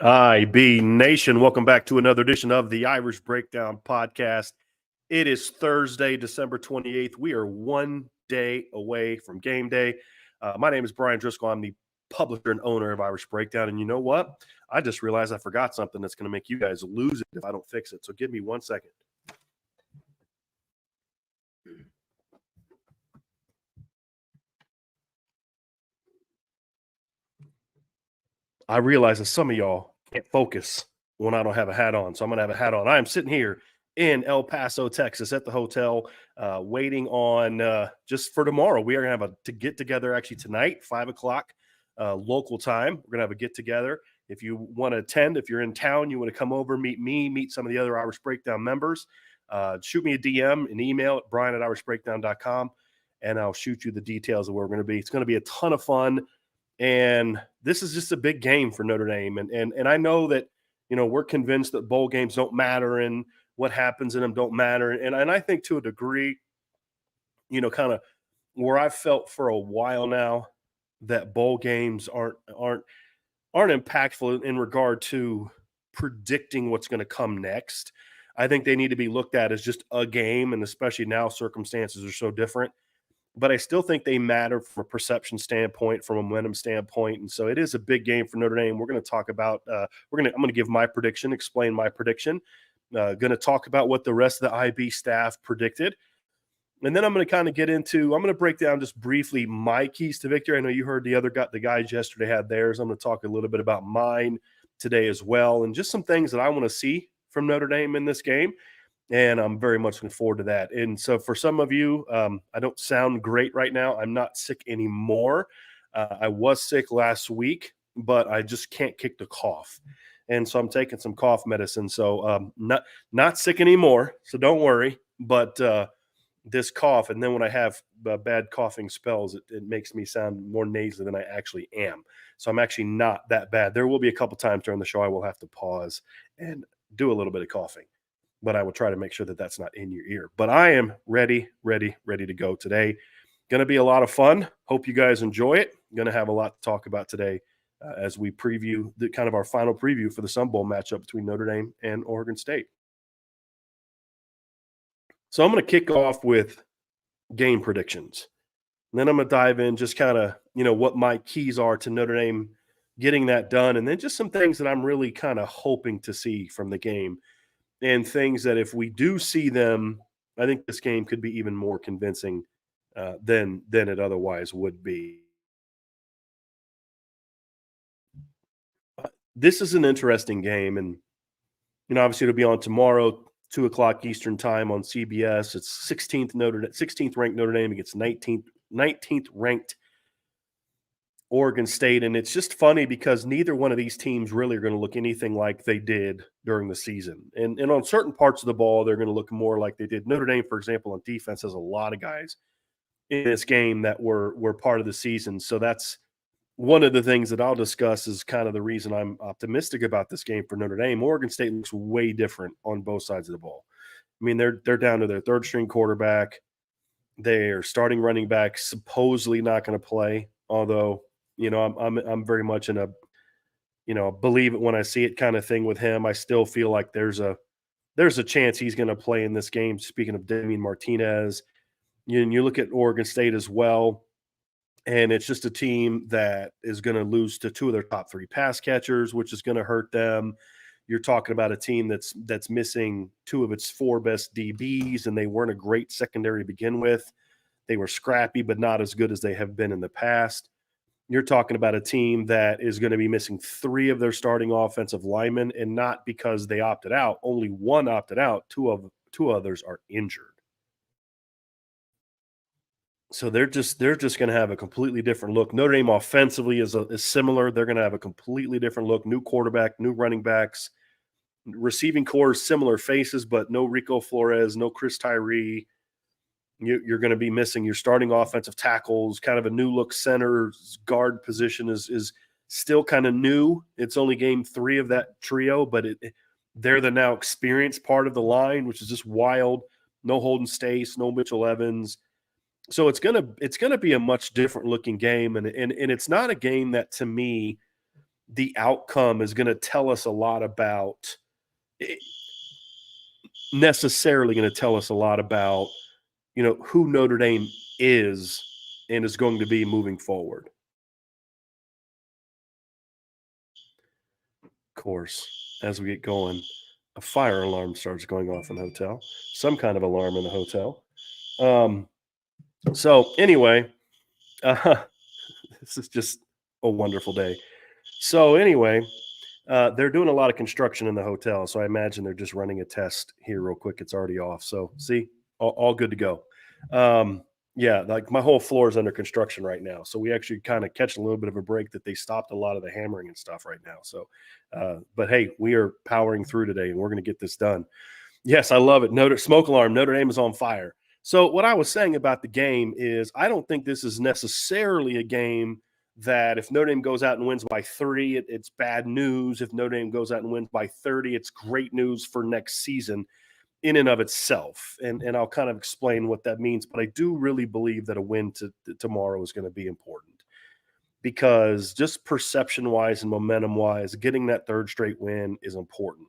IB Nation, welcome back to another edition of the Irish Breakdown podcast. It is Thursday, December 28th. We are one day away from game day. My name is Brian Driscoll. I'm the publisher and owner of Irish Breakdown. And you know what? I just realized I forgot something that's going to make you guys lose it if I don't fix it. So give me 1 second. I realize that some of y'all can't focus when I don't have a hat on. So I'm going to have a hat on. I am sitting here in El Paso, Texas at the hotel, waiting on just for tomorrow. We are going to have to get together actually tonight, 5 o'clock local time. We're going to have a get together. If you want to attend, if you're in town, you want to come over, meet me, meet some of the other Irish Breakdown members, shoot me a DM, an email at brian@irishbreakdown.com, and I'll shoot you the details of where we're going to be. It's going to be a ton of fun. And this is just a big game for Notre Dame. And I know that, we're convinced that bowl games don't matter and what happens in them don't matter. And I think to a degree, kind of where I've felt for a while now that bowl games aren't impactful in regard to predicting what's going to come next. I think they need to be looked at as just a game, and especially now circumstances are so different. But I still think they matter from a perception standpoint, from a momentum standpoint, and so it is a big game for Notre Dame. We're going to talk about. I'm going to give my prediction, explain my prediction. Going to talk about what the rest of the IB staff predicted, and then I'm going to kind of get into. I'm going to break down just briefly my keys to victory. I know you heard the guys yesterday had theirs. I'm going to talk a little bit about mine today as well, and just some things that I want to see from Notre Dame in this game. And I'm very much looking forward to that. And so for some of you, I don't sound great right now. I'm not sick anymore. I was sick last week, but I just can't kick the cough. And so I'm taking some cough medicine. So not sick anymore. So don't worry. But this cough, and then when I have bad coughing spells, it makes me sound more nasally than I actually am. So I'm actually not that bad. There will be a couple times during the show I will have to pause and do a little bit of coughing, but I will try to make sure that that's not in your ear. But I am ready to go today. Going to be a lot of fun. Hope you guys enjoy it. Going to have a lot to talk about today as we preview the kind of our final preview for the Sun Bowl matchup between Notre Dame and Oregon State. So I'm going to kick off with game predictions. And then I'm going to dive in just kind of, what my keys are to Notre Dame getting that done. And then just some things that I'm really kind of hoping to see from the game, and things that if we do see them, I think this game could be even more convincing than it otherwise would be. This is an interesting game, and obviously it'll be on tomorrow, 2 o'clock Eastern time on CBS. It's 16th ranked Notre Dame against 19th ranked Oregon State. And it's just funny because neither one of these teams really are going to look anything like they did during the season. And on certain parts of the ball, they're going to look more like they did. Notre Dame, for example, on defense has a lot of guys in this game that were part of the season. So that's one of the things that I'll discuss is kind of the reason I'm optimistic about this game for Notre Dame. Oregon State looks way different on both sides of the ball. I mean, they're down to their third string quarterback. Their starting running back supposedly not going to play, although I'm very much in a believe it when I see it kind of thing with him. I still feel like there's a chance he's going to play in this game. Speaking of Damian Martinez, you look at Oregon State as well, and it's just a team that is going to lose to two of their top three pass catchers, which is going to hurt them. You're talking about a team that's missing two of its four best DBs, and they weren't a great secondary to begin with. They were scrappy, but not as good as they have been in the past. You're talking about a team that is going to be missing three of their starting offensive linemen, and not because they opted out. Only one opted out. Two others are injured. So they're just going to have a completely different look. Notre Dame offensively is similar. They're going to have a completely different look. New quarterback, new running backs, receiving core, similar faces, but no Rico Flores, no Chris Tyree. You're going to be missing your starting offensive tackles. Kind of a new look center guard position is still kind of new. It's only game 3 of that trio, but they're the now experienced part of the line, which is just wild. No Holden Stace, no Mitchell Evans. So it's gonna be a much different looking game, and it's not a game that to me the outcome is going to tell us a lot about necessarily going to tell us a lot about who Notre Dame is and is going to be moving forward. Of course, as we get going, a fire alarm starts going off in the hotel, some kind of alarm in the hotel. So anyway, uh, this is just a wonderful day. So anyway, they're doing a lot of construction in the hotel, so I imagine they're just running a test here real quick. It's already off, so see, all good to go. Um, yeah, like my whole floor is under construction right now, so we actually kind of catch a little bit of a break that they stopped a lot of the hammering and stuff right now. So, but hey, we are powering through today, and we're going to get this done. Yes, I love it. Smoke alarm. Notre Dame is on fire. So what I was saying about the game is I don't think this is necessarily a game that if Notre Dame goes out and wins by 3, it's bad news. If Notre Dame goes out and wins by 30, it's great news for next season in and of itself. And I'll kind of explain what that means. But I do really believe that a win tomorrow is going to be important because just perception wise and momentum wise, getting that third straight win is important.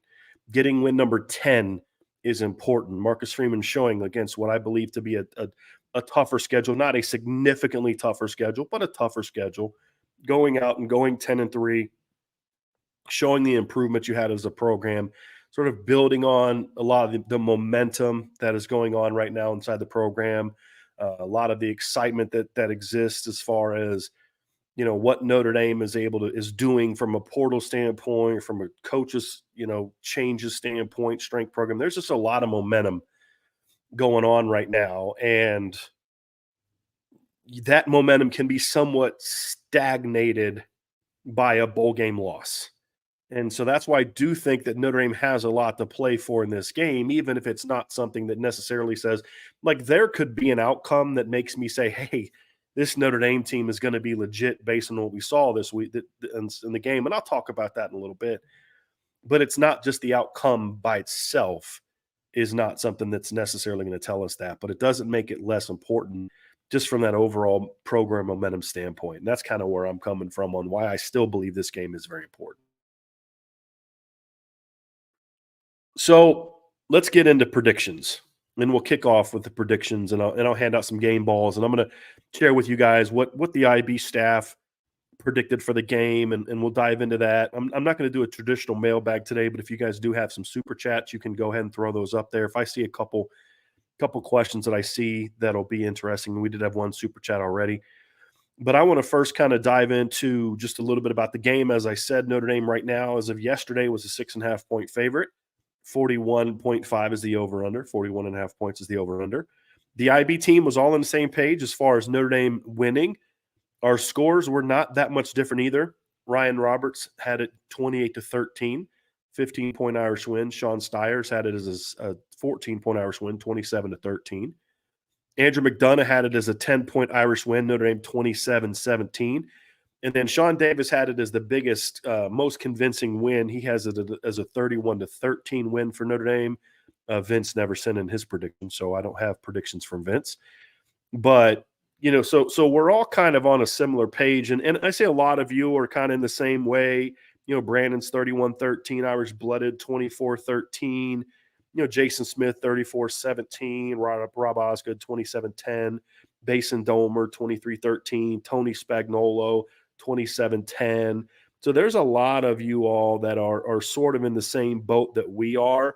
Getting win number 10 is important. Marcus Freeman showing against what I believe to be a tougher schedule, not a significantly tougher schedule, but a tougher schedule. Going out and going 10-3, showing the improvement you had as a program, sort of building on a lot of the momentum that is going on right now inside the program, a lot of the excitement that exists as far as what Notre Dame is doing from a portal standpoint, from a coaches changes standpoint, strength program. There's just a lot of momentum going on right now, and that momentum can be somewhat stagnated by a bowl game loss. And so that's why I do think that Notre Dame has a lot to play for in this game, even if it's not something that necessarily says, like, there could be an outcome that makes me say, hey, this Notre Dame team is going to be legit based on what we saw this week in the game. And I'll talk about that in a little bit. But it's not just the outcome by itself is not something that's necessarily going to tell us that, but it doesn't make it less important just from that overall program momentum standpoint. And that's kind of where I'm coming from on why I still believe this game is very important. So let's get into predictions, and we'll kick off with the predictions, and I'll hand out some game balls, and I'm going to share with you guys what the IB staff predicted for the game, and we'll dive into that. I'm not going to do a traditional mailbag today, but if you guys do have some super chats, you can go ahead and throw those up there. If I see a couple questions that I see that'll be interesting, we did have one super chat already. But I want to first kind of dive into just a little bit about the game. As I said, Notre Dame right now, as of yesterday, was a 6.5 point favorite. 41.5 is the over-under. 41.5 points is the over-under. The IB team was all on the same page as far as Notre Dame winning. Our scores were not that much different either. Ryan Roberts had it 28-13, 15-point Irish win. Sean Stiers had it as a 14-point Irish win, 27-13. Andrew McDonough had it as a 10-point Irish win, Notre Dame 27-17. And then Sean Davis had it as the biggest, most convincing win. He has it as a 31-13 win for Notre Dame. Vince never sent in his prediction, so I don't have predictions from Vince. But, so we're all kind of on a similar page. And I say a lot of you are kind of in the same way. Brandon's 31-13, Irish Blooded 24-13. Jason Smith, 34-17, Rob Osgood, 27-10, Basin Domer, 23-13, Tony Spagnolo, 27-10. So there's a lot of you all that are sort of in the same boat that we are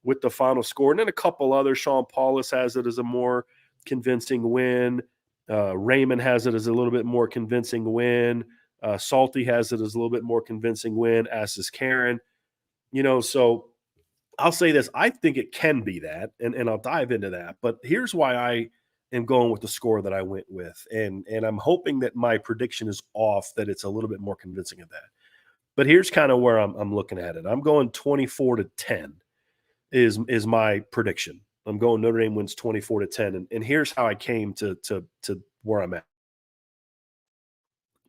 with the final score. And then a couple others. Sean Paulus has it as a more convincing win. Raymond has it as a little bit more convincing win. Salty has it as a little bit more convincing win, as is Karen. So I'll say this. I think it can be that, and I'll dive into that. But here's why I am going with the score that I went with. And I'm hoping that my prediction is off, that it's a little bit more convincing of that. But here's kind of where I'm looking at it. I'm going 24-10 is my prediction. I'm going Notre Dame wins 24-10. And here's how I came to where I'm at.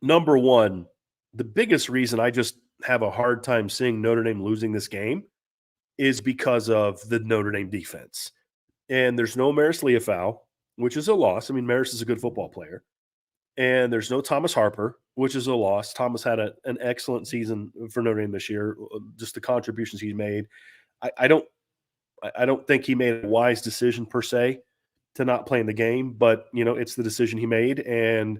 Number one, the biggest reason I just have a hard time seeing Notre Dame losing this game is because of the Notre Dame defense. And there's no Maris Leofau, which is a loss. I mean, Maris is a good football player. and there's no Thomas Harper, which is a loss. Thomas had an excellent season for Notre Dame this year. Just the contributions he made. I don't I don't think he made a wise decision per se to not play in the game, but it's the decision he made, and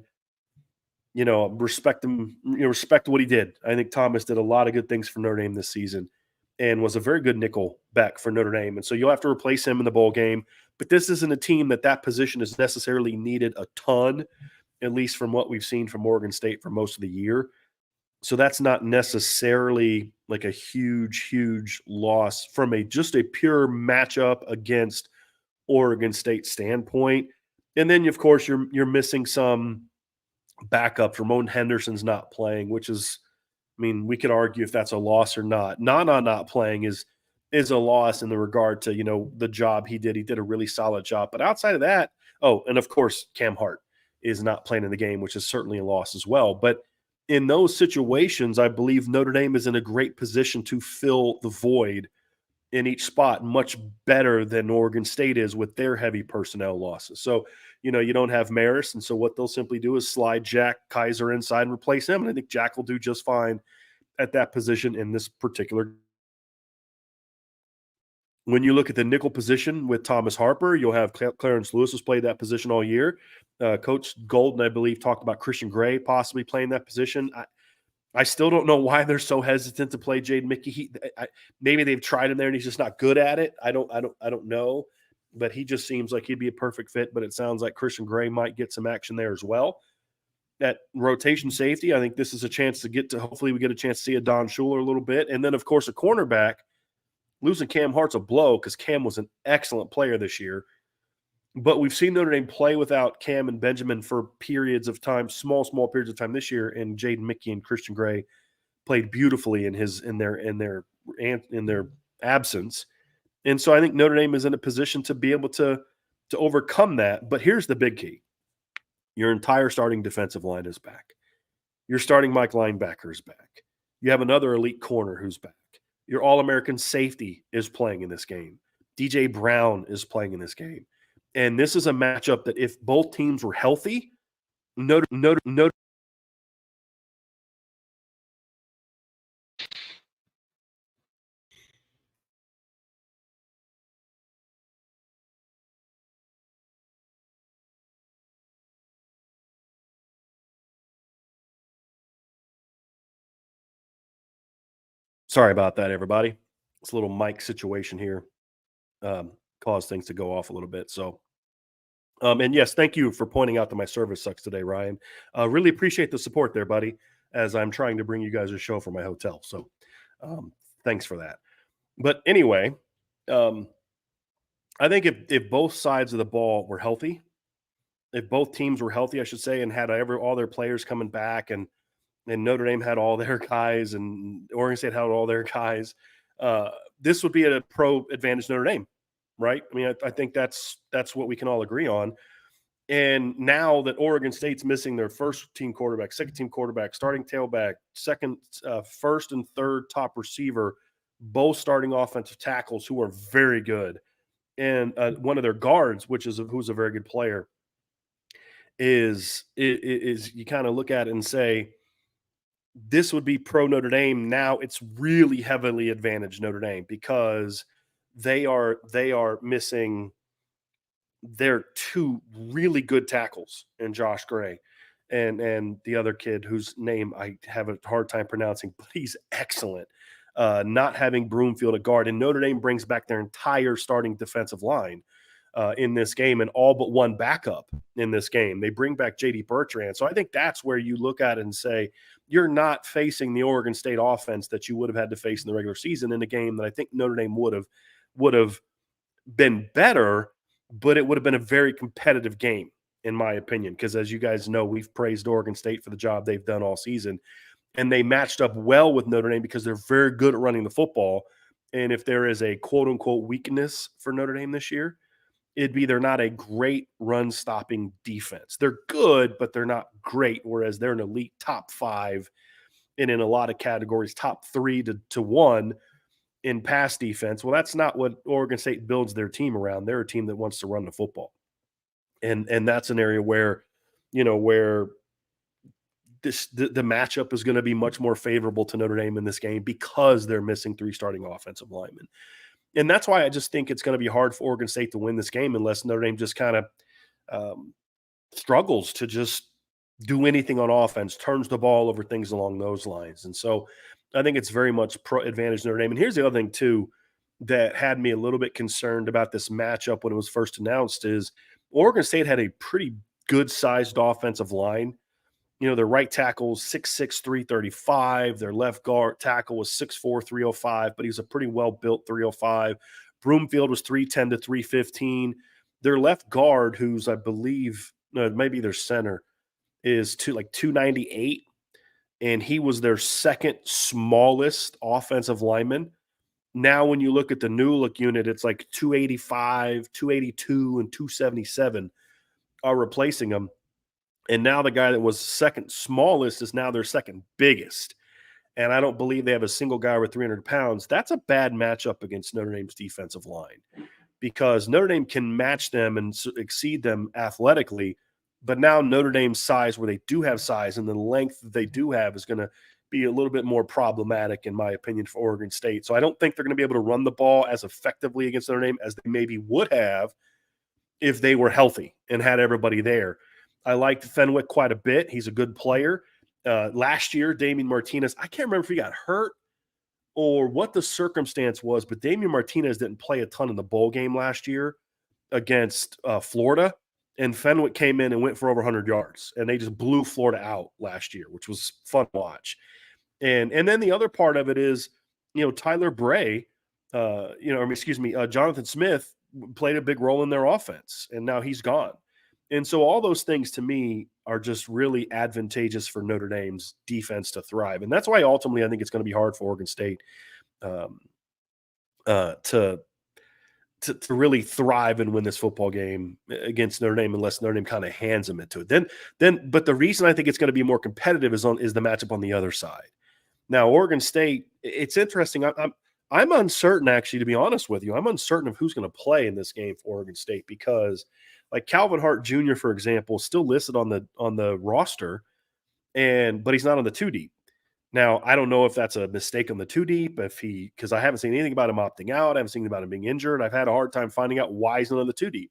respect him. Respect what he did. I think Thomas did a lot of good things for Notre Dame this season, and was a very good nickel back for Notre Dame. And so you'll have to replace him in the bowl game. But this isn't a team that position is necessarily needed a ton, at least from what we've seen from Oregon State for most of the year. So that's not necessarily like a huge loss from a just a pure matchup against Oregon State standpoint. And then of course you're missing some backups. Ramon Henderson's not playing, which is, I mean, we could argue if that's a loss or not. Nana not playing is a loss in the regard to the job he did. He did a really solid job. But outside of that, oh, and of course Cam Hart is not playing in the game, which is certainly a loss as well. But in those situations, I believe Notre Dame is in a great position to fill the void in each spot much better than Oregon State is with their heavy personnel losses. So, you don't have Maris. And so what they'll simply do is slide Jack Kaiser inside and replace him. And I think Jack will do just fine at that position in this particular. When you look at the nickel position with Thomas Harper, you'll have Clarence Lewis has played that position all year. Coach Golden, I believe, talked about Christian Gray possibly playing that position. I still don't know why they're so hesitant to play Jade Mickey. Maybe they've tried him there and he's just not good at it. I don't know, but he just seems like he'd be a perfect fit. But it sounds like Christian Gray might get some action there as well. At rotation safety, I think this is a chance to get to. Hopefully, we get a chance to see a Don Schuler a little bit, and then of course a cornerback. Losing Cam Hart's a blow because Cam was an excellent player this year. But we've seen Notre Dame play without Cam and Benjamin for periods of time, small periods of time this year, and Jaden Mickey and Christian Gray played beautifully in their absence. And so I think Notre Dame is in a position to be able to overcome that. But here's the big key. Your entire starting defensive line is back. Your starting Mike linebacker is back. You have another elite corner who's back. Your All-American safety is playing in this game. DJ Brown is playing in this game. And this is a matchup that if both teams were healthy, Notre. Sorry about that, everybody. It's a little mic situation here. Caused things to go off a little bit. So, and yes, thank you for pointing out that my service sucks today, Ryan. Really appreciate the support there, buddy, as I'm trying to bring you guys a show from my hotel. So, thanks for that. But anyway, I think if both sides of the ball were healthy, if both teams were healthy, I should say, and had all their players coming back, and Notre Dame had all their guys, and Oregon State had all their guys, this would be a pro advantage Notre Dame, right? I mean, I think that's what we can all agree on. And now that Oregon State's missing their first team quarterback, second team quarterback, starting tailback, first and third top receiver, both starting offensive tackles who are very good, and one of their guards, who's a very good player, is you kind of look at it and say, this would be pro Notre Dame. Now it's really heavily advantaged Notre Dame because they are missing their two really good tackles in Josh Gray and the other kid whose name I have a hard time pronouncing, but he's excellent. Not having Broomfield a guard, and Notre Dame brings back their entire starting defensive line in this game, and all but one backup in this game. They bring back J.D. Bertrand. So I think that's where you look at it and say, you're not facing the Oregon State offense that you would have had to face in the regular season in a game that I think Notre Dame would have been better, but it would have been a very competitive game, in my opinion, because as you guys know, we've praised Oregon State for the job they've done all season, and they matched up well with Notre Dame because they're very good at running the football. And if there is a quote-unquote weakness for Notre Dame this year, it'd be they're not a great run-stopping defense. They're good, but they're not great, whereas they're an elite top 5, and in a lot of categories, top 3 to 1 in pass defense. Well, that's not what Oregon State builds their team around. They're a team that wants to run the football. And that's an area where the matchup is going to be much more favorable to Notre Dame in this game because they're missing 3 starting offensive linemen. And that's why I just think it's going to be hard for Oregon State to win this game unless Notre Dame just kind of um, struggles to just do anything on offense, turns the ball over, things along those lines. And so I think it's very much pro advantage Notre Dame. And here's the other thing too that had me a little bit concerned about this matchup when it was first announced is Oregon State had a pretty good sized offensive line. You know, their right tackle was 6'6", 335. Their left guard tackle was 6'4", 305, but he was a pretty well-built 305. Broomfield was 310 to 315. Their left guard, who's I believe maybe their center, is 298, and he was their second smallest offensive lineman. Now, when you look at the new look unit, it's like 285, 282, and 277 are replacing him. And now the guy that was second smallest is now their second biggest. And I don't believe they have a single guy over 300 pounds. That's a bad matchup against Notre Dame's defensive line because Notre Dame can match them and exceed them athletically. But now Notre Dame's size, where they do have size, and the length that they do have is going to be a little bit more problematic, in my opinion, for Oregon State. So I don't think they're going to be able to run the ball as effectively against Notre Dame as they maybe would have if they were healthy and had everybody there. I liked Fenwick quite a bit. He's a good player. Last year, Damian Martinez, I can't remember if he got hurt or what the circumstance was, but Damian Martinez didn't play a ton in the bowl game last year against Florida. And Fenwick came in and went for over 100 yards. And they just blew Florida out last year, which was fun to watch. And then the other part of it is, Tyler Bray, Jonathan Smith played a big role in their offense, and now he's gone. And so all those things to me are just really advantageous for Notre Dame's defense to thrive. And that's why ultimately I think it's going to be hard for Oregon State to really thrive and win this football game against Notre Dame unless Notre Dame kind of hands them into it. But the reason I think it's going to be more competitive is the matchup on the other side. Now, Oregon State, it's interesting. I'm uncertain, actually, to be honest with you. I'm uncertain of who's going to play in this game for Oregon State because – like Calvin Hart Jr., for example, is still listed on the roster, but he's not on the 2 deep. Now, I don't know if that's a mistake on the 2 deep, because I haven't seen anything about him opting out. I haven't seen anything about him being injured. I've had a hard time finding out why he's not on the 2 deep.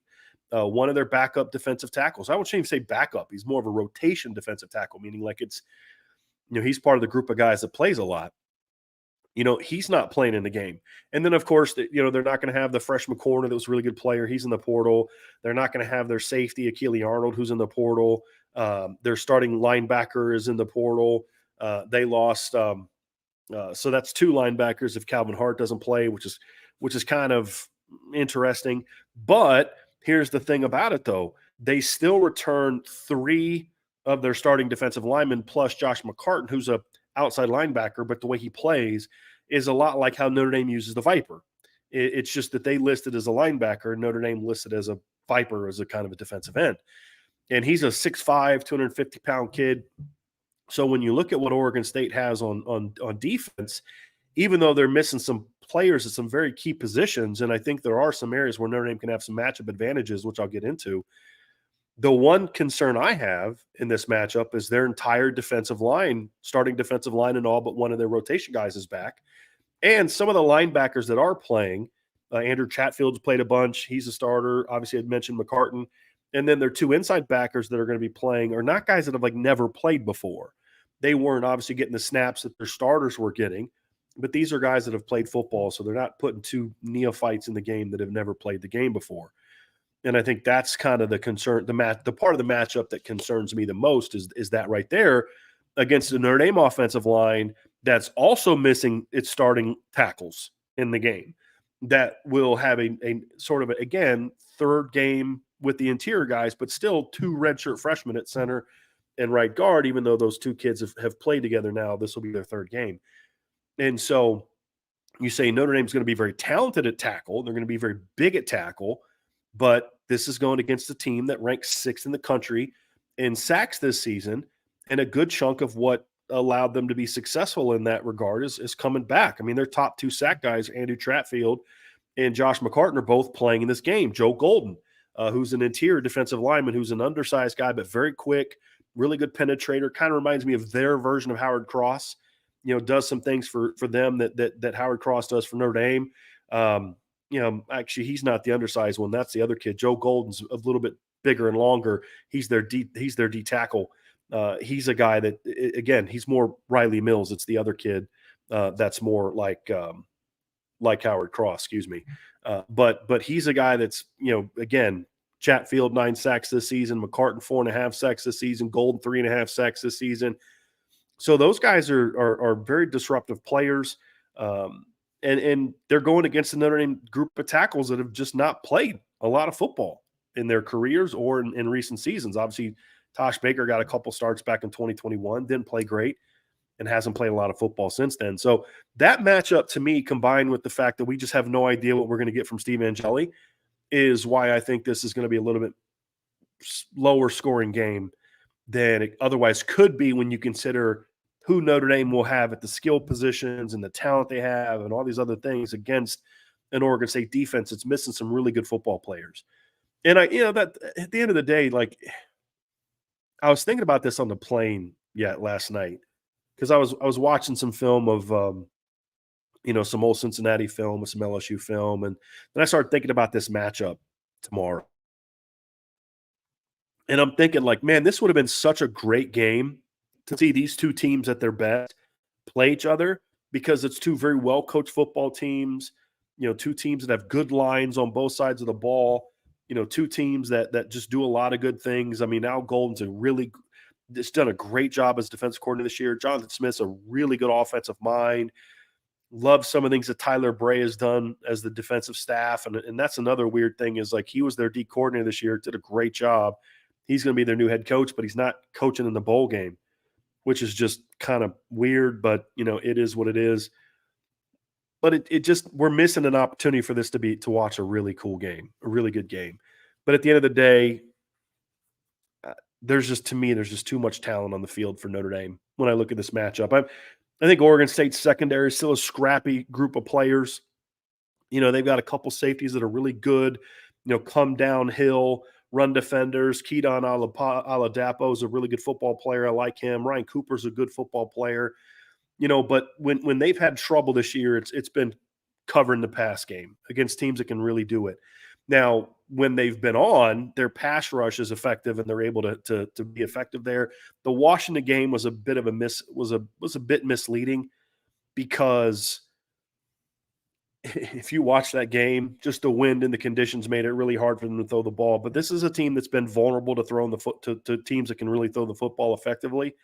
One of their backup defensive tackles. I wouldn't even say backup. He's more of a rotation defensive tackle, meaning like he's part of the group of guys that plays a lot. He's not playing in the game. And then, of course, they're not going to have the freshman corner that was a really good player. He's in the portal. They're not going to have their safety, Akili Arnold, who's in the portal. Their starting linebacker is in the portal. They lost. So that's 2 linebackers if Calvin Hart doesn't play, which is kind of interesting. But here's the thing about it, though. They still return 3 of their starting defensive linemen plus Josh McCartan, who's a outside linebacker, but the way he plays is a lot like how Notre Dame uses the Viper. It's just that they listed as a linebacker and Notre Dame listed as a Viper as a kind of a defensive end. And he's a 6'5", 250-pound kid. So when you look at what Oregon State has on defense, even though they're missing some players at some very key positions, and I think there are some areas where Notre Dame can have some matchup advantages, which I'll get into, the one concern I have in this matchup is their entire defensive line, starting defensive line, and all but one of their rotation guys is back. And some of the linebackers that are playing, Andrew Chatfield's played a bunch. He's a starter. Obviously, I'd mentioned McCartan. And then their 2 inside backers that are going to be playing are not guys that have never played before. They weren't obviously getting the snaps that their starters were getting, but these are guys that have played football, so they're not putting 2 neophytes in the game that have never played the game before. And I think that's kind of the concern. The part of the matchup that concerns me the most is that right there against the Notre Dame offensive line that's also missing its starting tackles in the game. That will have a sort of, again, 3rd game with the interior guys, but still 2 redshirt freshmen at center and right guard, even though those 2 kids have played together now. This will be their 3rd game. And so you say Notre Dame's going to be very talented at tackle. They're going to be very big at tackle. But this is going against a team that ranks 6th in the country in sacks this season. And a good chunk of what allowed them to be successful in that regard is coming back. I mean, their top 2 sack guys, Andrew Chatfield and Josh McCartan, are both playing in this game. Joe Golden, who's an interior defensive lineman, who's an undersized guy, but very quick, really good penetrator. Kind of reminds me of their version of Howard Cross. Does some things for them that Howard Cross does for Notre Dame. Um, Actually, he's not the undersized one. That's the other kid. Joe Golden's a little bit bigger and longer. He's their D tackle. He's a guy that, again, he's more Riley Mills. It's the other kid that's more like Howard Cross, excuse me. But he's a guy that's, again, Chatfield 9 sacks this season, McCartan 4.5 sacks this season, Golden 3.5 sacks this season. So those guys are very disruptive players. And they're going against the Notre Dame group of tackles that have just not played a lot of football in their careers or in recent seasons. Obviously, Tosh Baker got a couple starts back in 2021, didn't play great, and hasn't played a lot of football since then. So that matchup, to me, combined with the fact that we just have no idea what we're going to get from Steve Angeli, is why I think this is going to be a little bit lower scoring game than it otherwise could be when you consider who Notre Dame will have at the skill positions and the talent they have and all these other things against an Oregon State defense that's missing some really good football players. And that at the end of the day, like, I was thinking about this on the plane last night because I was watching some film of some old Cincinnati film with some LSU film, and then I started thinking about this matchup tomorrow. And I'm thinking, like, man, this would have been such a great game to see these two teams at their best play each other, because it's two very well coached football teams, two teams that have good lines on both sides of the ball, two teams that just do a lot of good things. I mean, Al Golden's just done a great job as defensive coordinator this year. Jonathan Smith's a really good offensive mind. Love some of the things that Tyler Bray has done as the defensive staff. And that's another weird thing, is like, he was their D coordinator this year, did a great job. He's going to be their new head coach, but he's not coaching in the bowl game, which is just kind of weird, but it is what it is. But it just, we're missing an opportunity for this to watch a really cool game, a really good game. But at the end of the day, there's just too much talent on the field for Notre Dame when I look at this matchup. I think Oregon State's secondary is still a scrappy group of players. They've got a couple safeties that are really good, come downhill, run defenders. Keaton Oladapo is a really good football player. I like him. Ryan Cooper's a good football player. But when they've had trouble this year, it's been covering the pass game against teams that can really do it. Now, when they've been on, their pass rush is effective and they're able to be effective there. The Washington game was a bit of was a bit misleading, because if you watch that game, just the wind and the conditions made it really hard for them to throw the ball. But this is a team that's been vulnerable to throwing the foot to teams that can really throw the football effectively.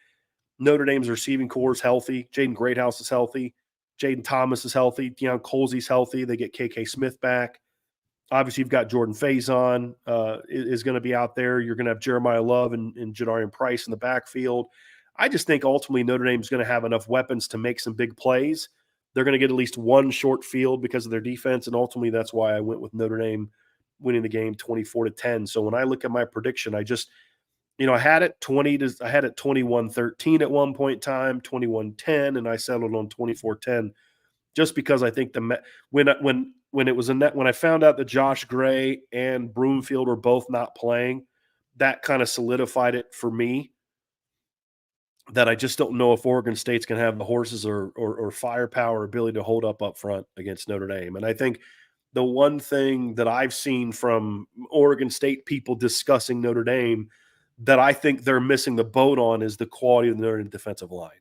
Notre Dame's receiving core is healthy. Jaden Greathouse is healthy. Jaden Thomas is healthy. Deion Colsey's healthy. They get KK Smith back. Obviously, you've got Jordan Faison is going to be out there. You're going to have Jeremiah Love and Jadarian Price in the backfield. I just think ultimately Notre Dame's going to have enough weapons to make some big plays. They're going to get at least one short field because of their defense, and ultimately that's why I went with Notre Dame winning the game 24-10. So when I look at my prediction, I just – I had it 21-13 at one point in time, 21-10, and I settled on 24-10, just because I think when I found out that Josh Gray and Broomfield were both not playing, that kind of solidified it for me, that I just don't know if Oregon State's going to have the horses or firepower or ability to hold up front against Notre Dame. And I think the one thing that I've seen from Oregon State people discussing Notre Dame that I think they're missing the boat on is the quality of the Notre Dame defensive line.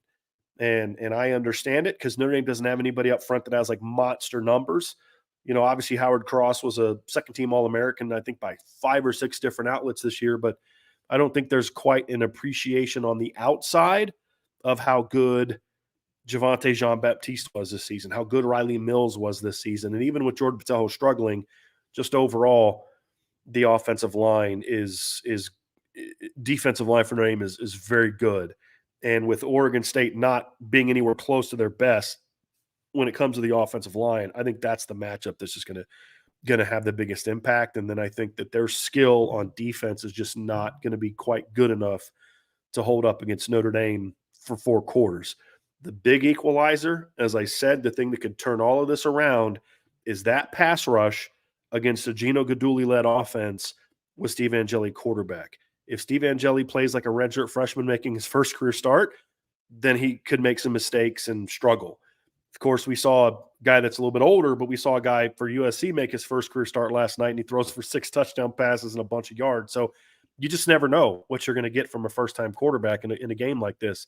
And I understand it, because Notre Dame doesn't have anybody up front that has like monster numbers. Obviously Howard Cross was a second-team All-American, I think, by 5 or 6 different outlets this year, but I don't think there's quite an appreciation on the outside of how good Javonte Jean-Baptiste was this season, how good Riley Mills was this season. And even with Jordan Patel struggling, just overall, the offensive line defensive line for Notre Dame is very good. And with Oregon State not being anywhere close to their best when it comes to the offensive line, I think that's the matchup that's just going to have the biggest impact. And then I think that their skill on defense is just not going to be quite good enough to hold up against Notre Dame for 4 quarters. The big equalizer, as I said, the thing that could turn all of this around is that pass rush against a Gino Guidugli-led offense with Steve Angeli quarterback. If Steve Angeli plays like a redshirt freshman making his first career start, then he could make some mistakes and struggle. Of course, we saw a guy that's a little bit older, but we saw a guy for USC make his first career start last night, and he throws for 6 touchdown passes and a bunch of yards. So you just never know what you're going to get from a first-time quarterback in a game like this.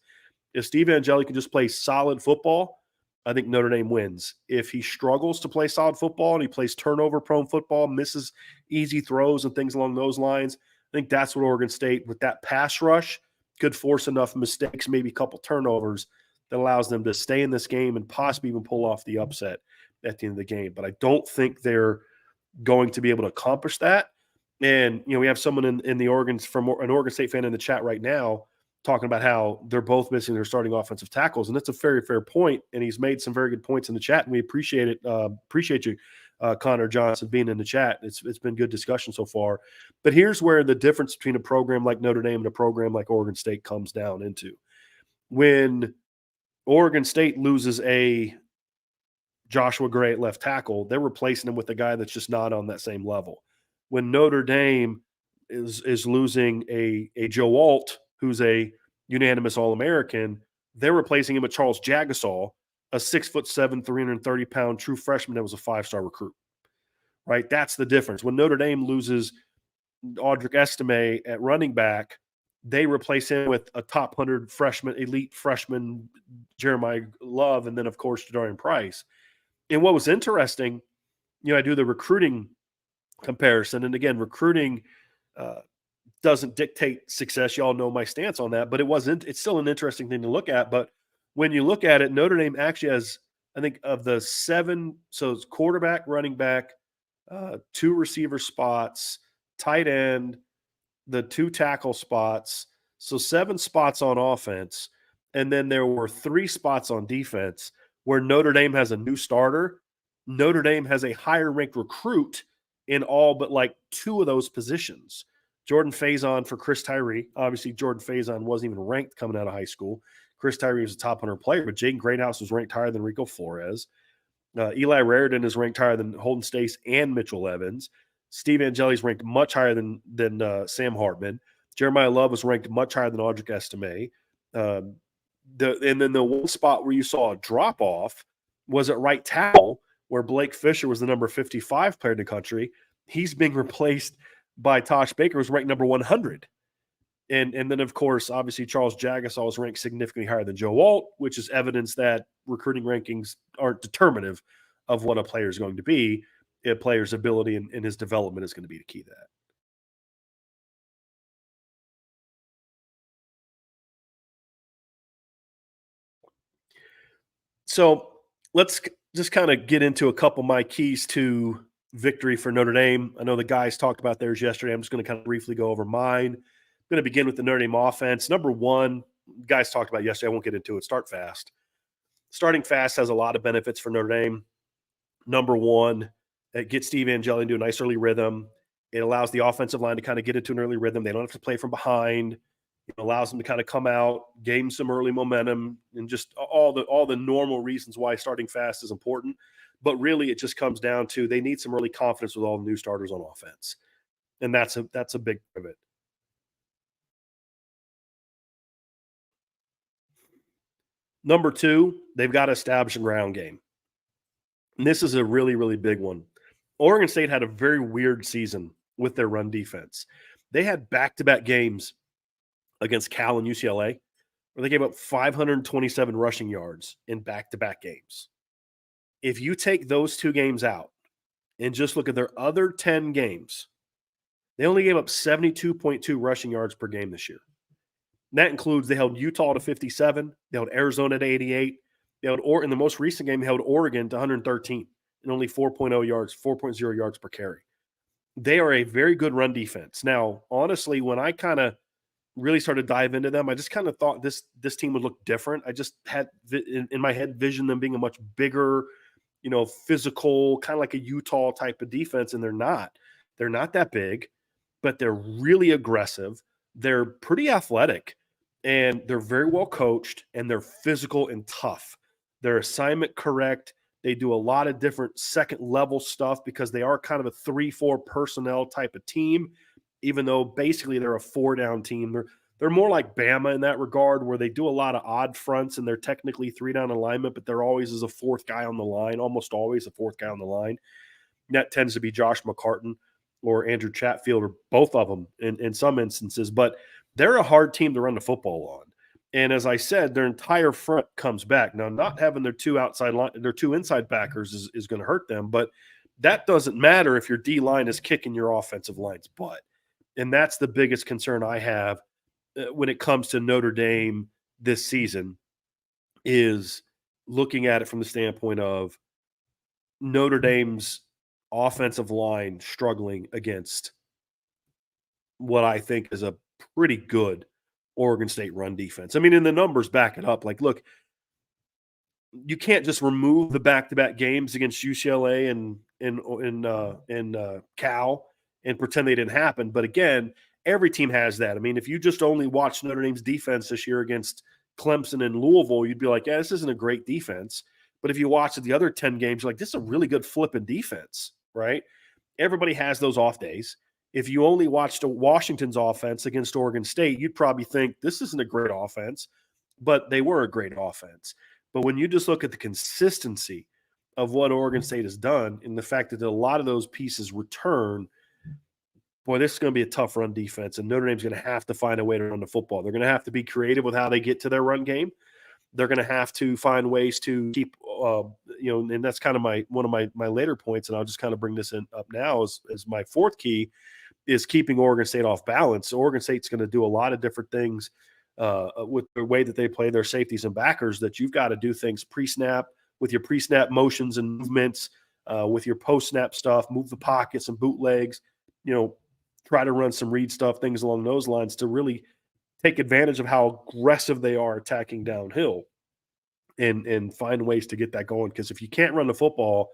If Steve Angeli can just play solid football, I think Notre Dame wins. If he struggles to play solid football and he plays turnover-prone football, misses easy throws and things along those lines, I think that's what Oregon State, with that pass rush, could force enough mistakes, maybe a couple turnovers, that allows them to stay in this game and possibly even pull off the upset at the end of the game. But I don't think they're going to be able to accomplish that. And, we have someone in the from an Oregon State fan in the chat right now talking about how they're both missing their starting offensive tackles. And that's a very fair point. And he's made some very good points in the chat. And we appreciate it. Appreciate you, Connor Johnson, being in the chat. It's been good discussion so far. But here's where the difference between a program like Notre Dame and a program like Oregon State comes down into. When Oregon State loses a Joshua Gray at left tackle, they're replacing him with a guy that's just not on that same level. When Notre Dame is losing a Joe Alt, who's a unanimous All-American, they're replacing him with Charles Jagasaw, a 6'7", 330-pound true freshman that was a 5-star recruit. Right? That's the difference. When Notre Dame loses Audric Estime at running back, they replace him with a top 100 elite freshman, Jeremiah Love, and then, of course, Jadarian Price. And what was interesting, I do the recruiting comparison. And again, recruiting doesn't dictate success. You all know my stance on that, but it's still an interesting thing to look at. But when you look at it, Notre Dame actually has, I think, of the 7, so it's quarterback, running back, 2 receiver spots, tight end, the 2 tackle spots, so 7 spots on offense, and then there were 3 spots on defense where Notre Dame has a new starter. Notre Dame has a higher ranked recruit in all but like 2 of those positions. Jordan Faison for Chris Tyree. Obviously, Jordan Faison wasn't even ranked coming out of high school. Chris Tyree was a top 100 player, but Jaden Greathouse was ranked higher than Rico Flores. Eli Raridan is ranked higher than Holden Stace and Mitchell Evans. Steve Angeli is ranked much higher than Sam Hartman. Jeremiah Love was ranked much higher than Audric Estime. And then the one spot where you saw a drop-off was at right tackle, where Blake Fisher was the number 55 player in the country. He's being replaced by Tosh Baker, who's ranked number 100. And then, of course, obviously, Charles Jagasaw is ranked significantly higher than Joe Alt, which is evidence that recruiting rankings aren't determinative of what a player is going to be. A player's ability and his development is going to be the key to that. So let's just kind of get into a couple of my keys to victory for Notre Dame. I know the guys talked about theirs yesterday. I'm just going to kind of briefly go over mine. I'm going to begin with the Notre Dame offense. Number 1, guys talked about yesterday. I won't get into it. Start fast. Starting fast has a lot of benefits for Notre Dame. Number 1, it gets Steve Angeli into a nice early rhythm. It allows the offensive line to kind of get into an early rhythm. They don't have to play from behind. It allows them to kind of come out, gain some early momentum, and just all the normal reasons why starting fast is important. But really, it just comes down to they need some early confidence with all the new starters on offense, and that's a big part of it. Number 2, they've got to establish a ground game. And this is a really, really big one. Oregon State had a very weird season with their run defense. They had back-to-back games against Cal and UCLA where they gave up 527 rushing yards in back-to-back games. If you take those 2 games out and just look at their other 10 games, they only gave up 72.2 rushing yards per game this year. And that includes they held Utah to 57, they held Arizona to 88, they held in the most recent game, they held Oregon to 113 and only 4.0 yards per carry. They are a very good run defense. Now, honestly, when I kind of really started to dive into them, I just kind of thought this team would look different. I just had in my head vision them being a much bigger, physical, kind of like a Utah type of defense, and they're not. They're not that big, but they're really aggressive. They're pretty athletic, and they're very well coached, and they're physical and tough. They're assignment correct. They do a lot of different second level stuff because they are kind of a 3-4 personnel type of team. even though basically they're a 4-down team. They're more like Bama in that regard, where they do a lot of odd fronts and they're technically 3-down alignment, but they're always as a fourth guy on the line, almost always a fourth guy on the line. And that tends to be Josh McCartan or Andrew Chatfield, or both of them in some instances. But they're a hard team to run the football on. And as I said, their entire front comes back. Now, not having their two inside backers is going to hurt them, but that doesn't matter if your D line is kicking your offensive line's butt. And that's the biggest concern I have when it comes to Notre Dame this season, is looking at it from the standpoint of Notre Dame's offensive line struggling against what I think is a pretty good Oregon State run defense. I mean, and the numbers back it up. Like, look, you can't just remove the back-to-back games against UCLA and Cal and pretend they didn't happen. But again, every team has that. I mean, if you just only watch Notre Dame's defense this year against Clemson and Louisville, you'd be like, yeah, this isn't a great defense. But if you watch the other 10 games, you're like, this is a really good flipping defense, right? Everybody has those off days. If you only watched Washington's offense against Oregon State, you'd probably think this isn't a great offense, but they were a great offense. But when you just look at the consistency of what Oregon State has done and the fact that a lot of those pieces return, boy, this is going to be a tough run defense, and Notre Dame's going to have to find a way to run the football. They're going to have to be creative with how they get to their run game. They're going to have to find ways to keep, and that's kind of one of my later points, and I'll just kind of bring this up now as my fourth key, is keeping Oregon State off balance. So Oregon State's going to do a lot of different things with the way that they play their safeties and backers, that you've got to do things pre-snap with your pre-snap motions and movements, with your post-snap stuff, move the pockets and bootlegs, try to run some read stuff, things along those lines, to really take advantage of how aggressive they are attacking downhill and find ways to get that going. Because if you can't run the football,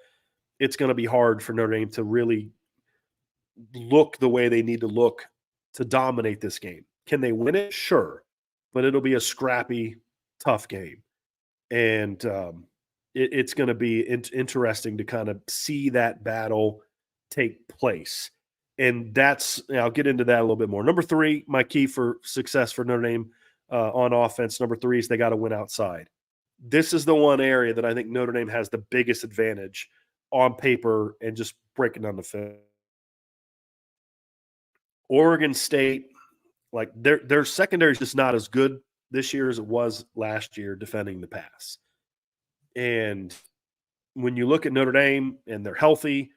it's going to be hard for Notre Dame to really look the way they need to look to dominate this game. Can they win it? Sure. But it'll be a scrappy, tough game. And it's going to be interesting to kind of see that battle take place. And I'll get into that a little bit more. Number 3, my key for success for Notre Dame on offense, number 3 is they got to win outside. This is the one area that I think Notre Dame has the biggest advantage on paper and just breaking down the film. Oregon State, like their secondary is just not as good this year as it was last year defending the pass. And when you look at Notre Dame and they're healthy,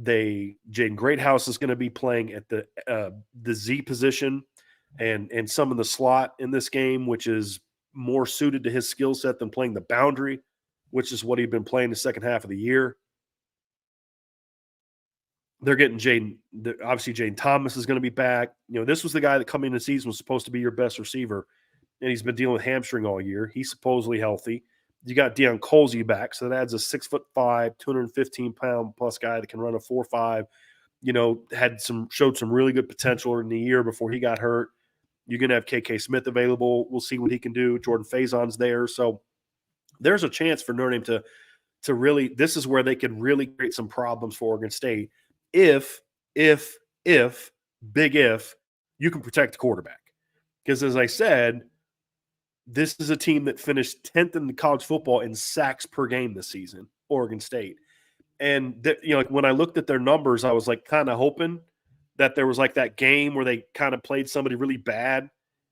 Jaden Greathouse is going to be playing at the Z position and some in the slot in this game, which is more suited to his skill set than playing the boundary, which is what he'd been playing the second half of the year. They're getting obviously Jaden Thomas is going to be back. This was the guy that coming into the season was supposed to be your best receiver, and he's been dealing with hamstring all year. He's supposedly healthy. You got Deion Colsey back, so that adds a 6'5", 215-pound plus guy that can run a 4.5. Showed some really good potential in the year before he got hurt. You're going to have KK Smith available. We'll see what he can do. Jordan Faison's there, so there's a chance for Notre Dame to really. This is where they could really create some problems for Oregon State if big if you can protect the quarterback. Because as I said, this is a team that finished 10th in the college football in sacks per game this season, Oregon State. And when I looked at their numbers, I was like kind of hoping that there was like that game where they kind of played somebody really bad and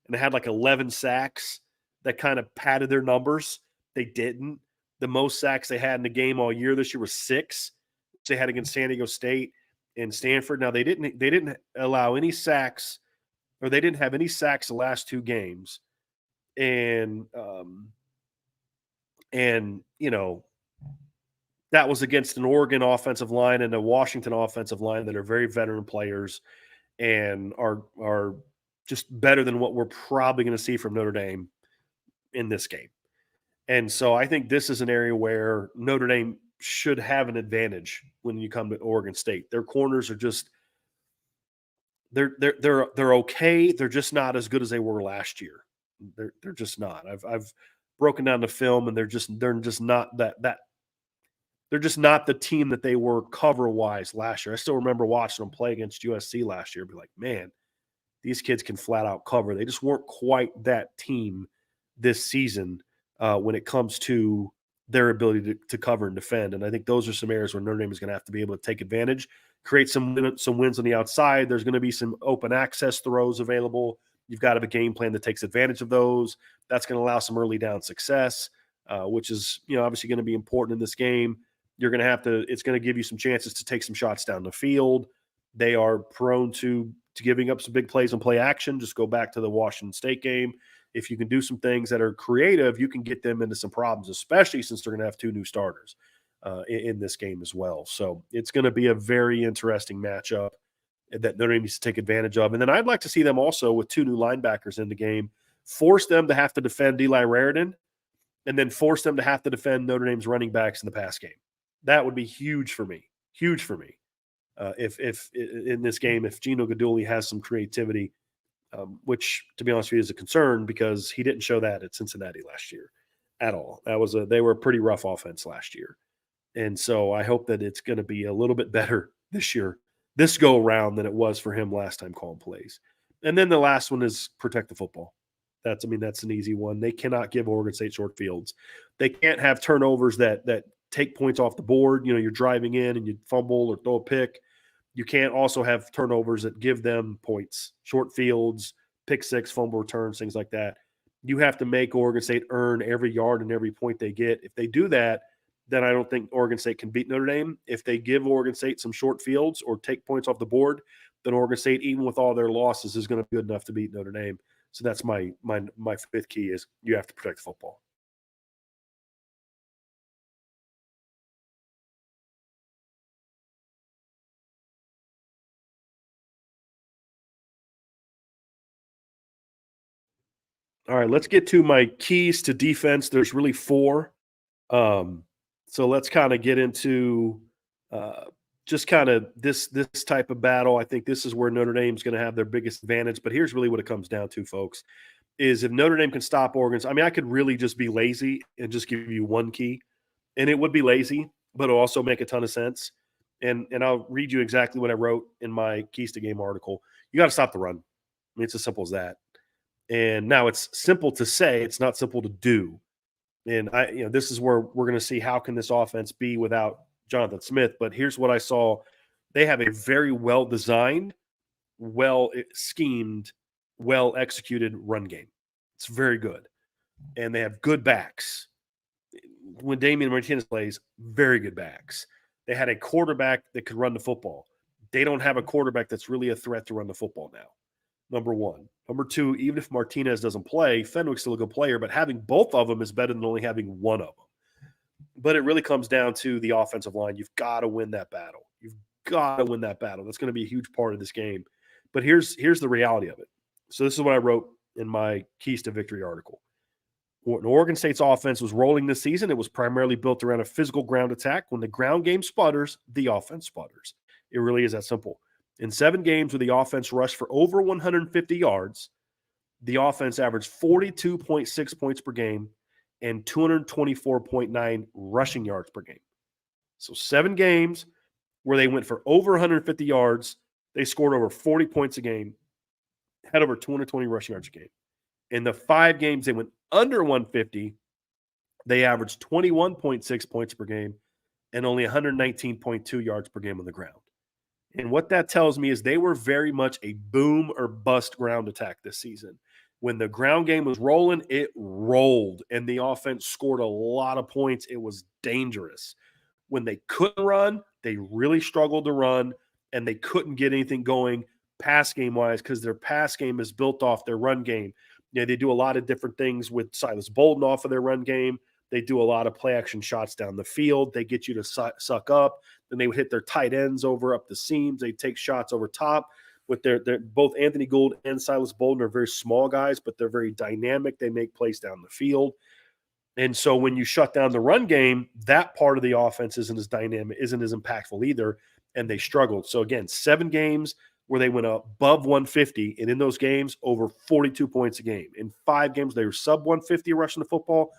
they had like 11 sacks that kind of padded their numbers. They didn't. The most sacks they had in the game all year this year was 6, which they had against San Diego State and Stanford. Now they didn't allow any sacks, or they didn't have any sacks the last 2 games. And that was against an Oregon offensive line and a Washington offensive line that are very veteran players and are just better than what we're probably going to see from Notre Dame in this game. And so I think this is an area where Notre Dame should have an advantage when you come to Oregon State. Their corners are just they're okay. They're just not as good as they were last year. They're just not. I've broken down the film, and they're just not that They're just not the team that they were cover wise last year. I still remember watching them play against USC last year. Be like, man, these kids can flat out cover. They just weren't quite that team this season when it comes to their ability to cover and defend. And I think those are some areas where Notre Dame is going to have to be able to take advantage, create some wins on the outside. There's going to be some open access throws available. You've got to have a game plan that takes advantage of those. That's going to allow some early down success, which is obviously going to be important in this game. You're going to have to. It's going to give you some chances to take some shots down the field. They are prone to giving up some big plays on play action. Just go back to the Washington State game. If you can do some things that are creative, you can get them into some problems, especially since they're going to have two new starters in this game as well. So it's going to be a very interesting matchup that Notre Dame needs to take advantage of. And then I'd like to see them also with two new linebackers in the game, force them to have to defend Eli Raridan and then force them to have to defend Notre Dame's running backs in the pass game. That would be huge for me. Huge for me. If in this game, if Gino Guidugli has some creativity, which to be honest with you is a concern because he didn't show that at Cincinnati last year at all. They were a pretty rough offense last year. And so I hope that it's going to be a little bit better this year, this go around than it was for him last time calling plays. And then the last one is protect the football. That's an easy one. They cannot give Oregon State short fields. They can't have turnovers that take points off the board. You're driving in and you fumble or throw a pick. You can't also have turnovers that give them points, short fields, pick six, fumble returns, things like that. You have to make Oregon State earn every yard and every point they get. If they do that, then I don't think Oregon State can beat Notre Dame. If they give Oregon State some short fields or take points off the board, then Oregon State, even with all their losses, is going to be good enough to beat Notre Dame. So that's my fifth key is you have to protect the football. All right, let's get to my keys to defense. There's really four. So let's kind of get into just kind of this type of battle. I think this is where Notre Dame's going to have their biggest advantage. But here's really what it comes down to, folks, is if Notre Dame can stop Oregon's. I mean, I could really just be lazy and just give you one key, and it would be lazy, but it'll also make a ton of sense. And I'll read you exactly what I wrote in my Keys to Game article. You got to stop the run. I mean, it's as simple as that. And now it's simple to say, it's not simple to do. And this is where we're going to see how can this offense be without Jonathan Smith. But here's what I saw. They have a very well-designed, well-schemed, well-executed run game. It's very good. And they have good backs. When Damian Martinez plays, very good backs. They had a quarterback that could run the football. They don't have a quarterback that's really a threat to run the football now. Number one. Number two, even if Martinez doesn't play, Fenwick's still a good player, but having both of them is better than only having one of them. But it really comes down to the offensive line. You've got to win that battle. You've got to win that battle. That's going to be a huge part of this game. But here's the reality of it. So this is what I wrote in my Keys to Victory article. When Oregon State's offense was rolling this season, it was primarily built around a physical ground attack. When the ground game sputters, the offense sputters. It really is that simple. In 7 games where the offense rushed for over 150 yards, the offense averaged 42.6 points per game and 224.9 rushing yards per game. So 7 games where they went for over 150 yards, they scored over 40 points a game, had over 220 rushing yards a game. In the 5 games they went under 150, they averaged 21.6 points per game and only 119.2 yards per game on the ground. And what that tells me is they were very much a boom or bust ground attack this season. When the ground game was rolling, it rolled, and the offense scored a lot of points. It was dangerous. When they couldn't run, they really struggled to run, and they couldn't get anything going pass game-wise because their pass game is built off their run game. They do a lot of different things with Silas Bolden off of their run game. They do a lot of play-action shots down the field. They get you to suck up. Then they would hit their tight ends over up the seams. They take shots over top. With their both Anthony Gould and Silas Bolden are very small guys, but they're very dynamic. They make plays down the field. And so when you shut down the run game, that part of the offense isn't as dynamic, isn't as impactful either, and they struggled. So again, 7 games where they went above 150, and in those games, over 42 points a game. In 5 games, they were sub 150 rushing the football,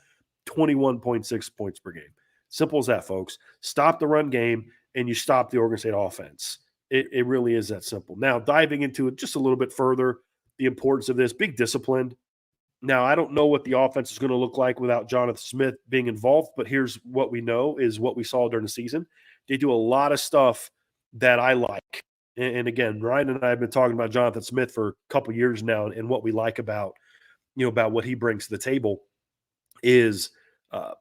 21.6 points per game. Simple as that, folks. Stop the run game and you stop the Oregon State offense. It really is that simple. Now, diving into it just a little bit further, the importance of this, big discipline. Now, I don't know what the offense is going to look like without Jonathan Smith being involved, but here's what we know is what we saw during the season. They do a lot of stuff that I like. And again, Ryan and I have been talking about Jonathan Smith for a couple years now, and what we like about about what he brings to the table is uh,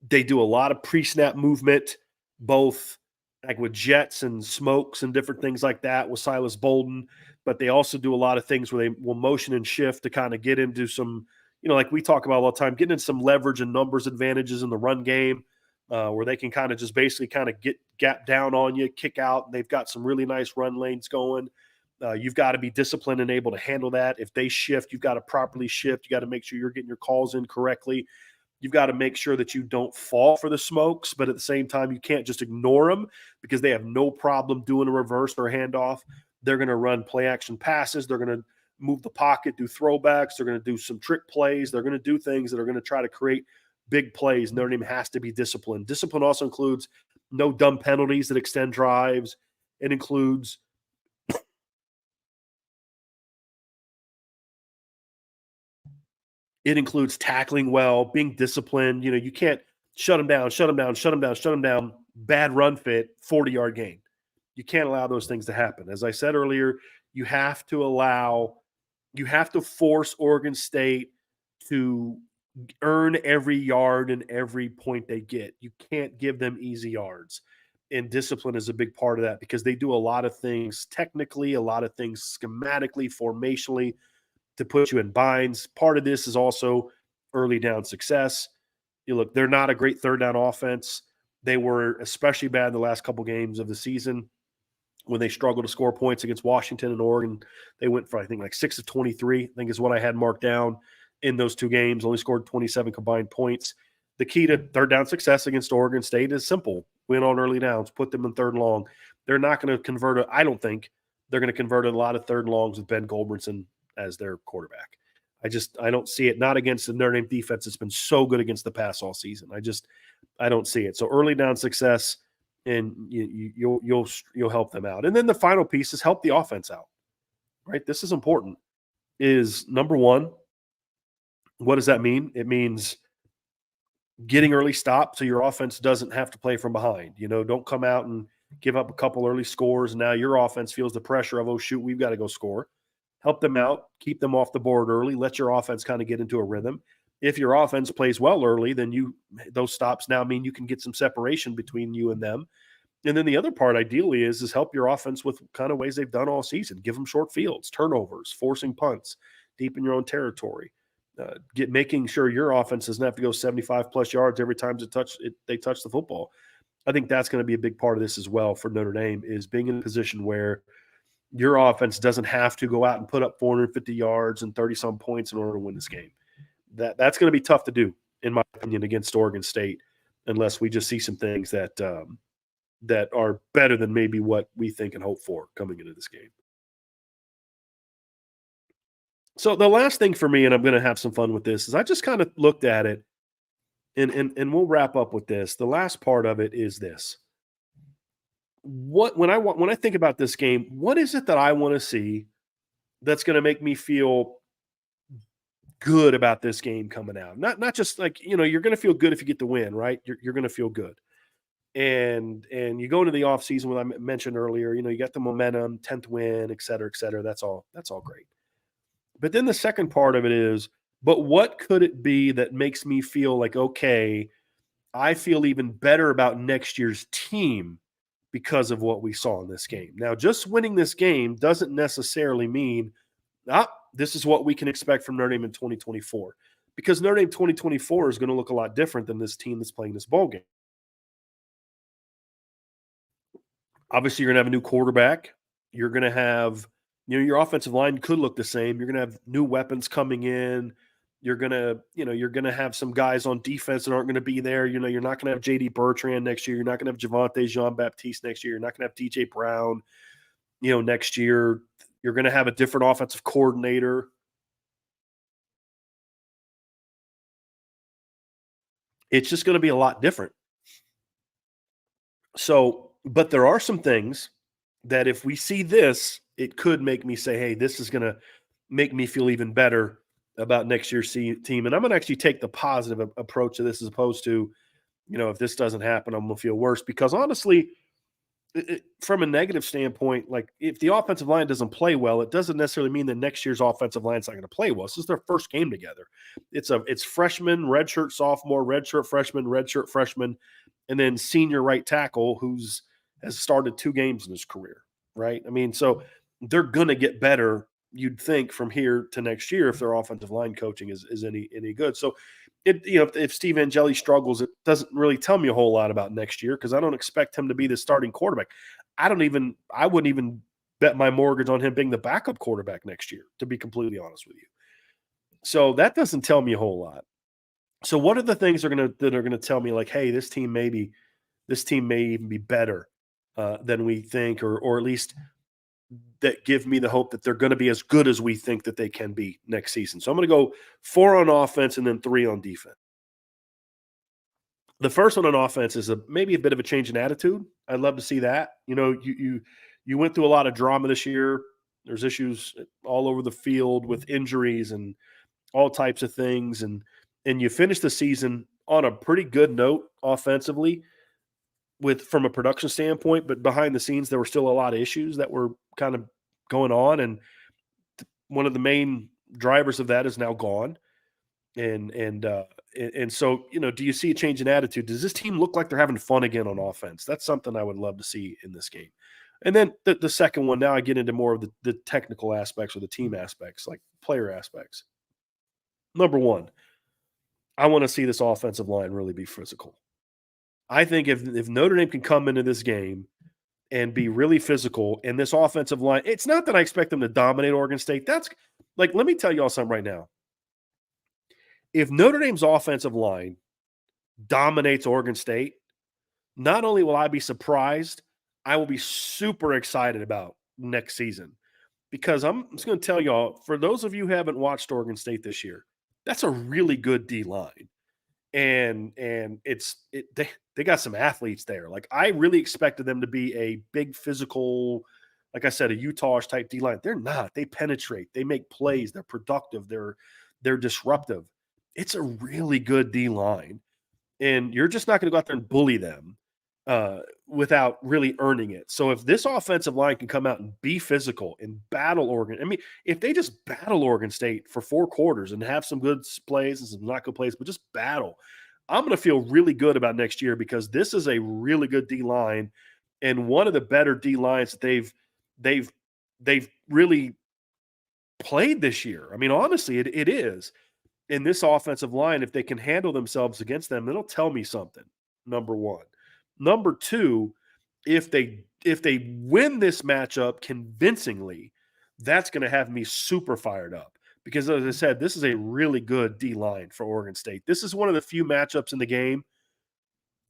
they do a lot of pre-snap movement, both like with jets and smokes and different things like that with Silas Bolden. But they also do a lot of things where they will motion and shift to kind of get into some, like we talk about all the time, getting into some leverage and numbers advantages in the run game, where they can kind of just basically kind of get gap down on you, kick out. And they've got some really nice run lanes going. You've got to be disciplined and able to handle that. If they shift, you've got to properly shift. You got to make sure you're getting your calls in correctly. You've got to make sure that you don't fall for the smokes, but at the same time, you can't just ignore them because they have no problem doing a reverse or a handoff. They're going to run play action passes. They're going to move the pocket, do throwbacks. They're going to do some trick plays. They're going to do things that are going to try to create big plays. Notre Dame has to be disciplined. Discipline also includes no dumb penalties that extend drives. It includes tackling well, being disciplined. You can't shut them down, shut them down, shut them down, shut them down. Bad run fit, 40-yard gain. You can't allow those things to happen. As I said earlier, you have to force Oregon State to earn every yard and every point they get. You can't give them easy yards. And discipline is a big part of that because they do a lot of things technically, a lot of things schematically, formationally to put you in binds. Part of this is also early down success. Look, they're not a great third down offense. They were especially bad in the last couple games of the season when they struggled to score points against Washington and Oregon. They went for, I think, like 6 of 23, I think is what I had marked down in those two games, only scored 27 combined points. The key to third down success against Oregon State is simple. Win on early downs, put them in third and long. They're not going to convert I don't think they're going to convert a lot of third and longs with Ben Goldbrinson as their quarterback. I don't see it. Not against the Notre Dame defense. It's been so good against the pass all season. I don't see it. So early down success, and you'll help them out. And then the final piece is help the offense out. Right? This is important. Is number one. What does that mean? It means getting early stops so your offense doesn't have to play from behind. Don't come out and give up a couple early scores. And now your offense feels the pressure of, oh, shoot, we've got to go score. Help them out, keep them off the board early, let your offense kind of get into a rhythm. If your offense plays well early, then those stops now mean you can get some separation between you and them. And then the other part ideally is help your offense with kind of ways they've done all season. Give them short fields, turnovers, forcing punts, deep in your own territory. Making sure your offense doesn't have to go 75 plus yards every time they touch the football. I think that's going to be a big part of this as well for Notre Dame, is being in a position where your offense doesn't have to go out and put up 450 yards and 30-some points in order to win this game. That's going to be tough to do, in my opinion, against Oregon State, unless we just see some things that are better than maybe what we think and hope for coming into this game. So the last thing for me, and I'm going to have some fun with this, is I just kind of looked at it, and we'll wrap up with this. The last part of it is this. When I think about this game, what is it that I want to see that's going to make me feel good about this game coming out? Not just like, you're going to feel good if you get the win, right? You're going to feel good. And you go into the offseason, what I mentioned earlier, you got the momentum, 10th win, et cetera, et cetera. That's all great. But then the second part of it is, but what could it be that makes me feel like, okay, I feel even better about next year's team because of what we saw in this game. Now, just winning this game doesn't necessarily mean, this is what we can expect from Notre Dame in 2024. Because Notre Dame 2024 is going to look a lot different than this team that's playing this ball game. Obviously, you're going to have a new quarterback. You're going to have, your offensive line could look the same. You're going to have new weapons coming in. You're going to have some guys on defense that aren't going to be there. You're not going to have J.D. Bertrand next year. You're not going to have Javonte Jean-Baptiste next year. You're not going to have D.J. Brown, next year. You're going to have a different offensive coordinator. It's just going to be a lot different. So, but there are some things that if we see this, it could make me say, hey, this is going to make me feel even better about next year's team. And I'm going to actually take the positive approach to this as opposed to, if this doesn't happen, I'm going to feel worse. Because honestly, from a negative standpoint, like if the offensive line doesn't play well, it doesn't necessarily mean that next year's offensive line is not going to play well. This is their first game together. It's freshman, redshirt sophomore, redshirt freshman, and then senior right tackle has started 2 games in his career, right? I mean, so they're going to get better, you'd think, from here to next year if their offensive line coaching is any good. So if Steve Angeli struggles, it doesn't really tell me a whole lot about next year because I don't expect him to be the starting quarterback. I wouldn't even bet my mortgage on him being the backup quarterback next year, to be completely honest with you. So that doesn't tell me a whole lot. So what are the things that are gonna tell me like, hey, this team may even be better than we think, or at least that give me the hope that they're going to be as good as we think that they can be next season. So I'm going to go 4 on offense and then 3 on defense. The first one on offense is maybe a bit of a change in attitude. I'd love to see that. You went through a lot of drama this year. There's issues all over the field with injuries and all types of things, and you finished the season on a pretty good note offensively from a production standpoint, but behind the scenes there were still a lot of issues that were kind of going on, and one of the main drivers of that is now gone. And so, do you see a change in attitude? Does this team look like they're having fun again on offense? That's something I would love to see in this game. And then the second one, now I get into more of the technical aspects or the team aspects, like player aspects. Number one, I want to see this offensive line really be physical. I think if Notre Dame can come into this game and be really physical, and this offensive line, it's not that I expect them to dominate Oregon State. That's like, let me tell you all something right now. If Notre Dame's offensive line dominates Oregon State, not only will I be surprised, I will be super excited about next season, because I'm just going to tell y'all, for those of you who haven't watched Oregon State this year, that's a really good D line. And they got some athletes there. Like, I really expected them to be a big physical, like I said, a Utah-ish type D line. They're not. They penetrate. They make plays. They're productive. They're disruptive. It's a really good D line, and you're just not going to go out there and bully them without really earning it. So if this offensive line can come out and be physical and battle Oregon, I mean, if they just battle Oregon State for 4 quarters and have some good plays and some not good plays, but just battle, I'm going to feel really good about next year, because this is a really good D line and one of the better D lines that they've really played this year. I mean, honestly, it is. In this offensive line, if they can handle themselves against them, it'll tell me something. Number one. Number two, if they win this matchup convincingly, that's going to have me super fired up, because, as I said, this is a really good D line for Oregon State. This is one of the few matchups in the game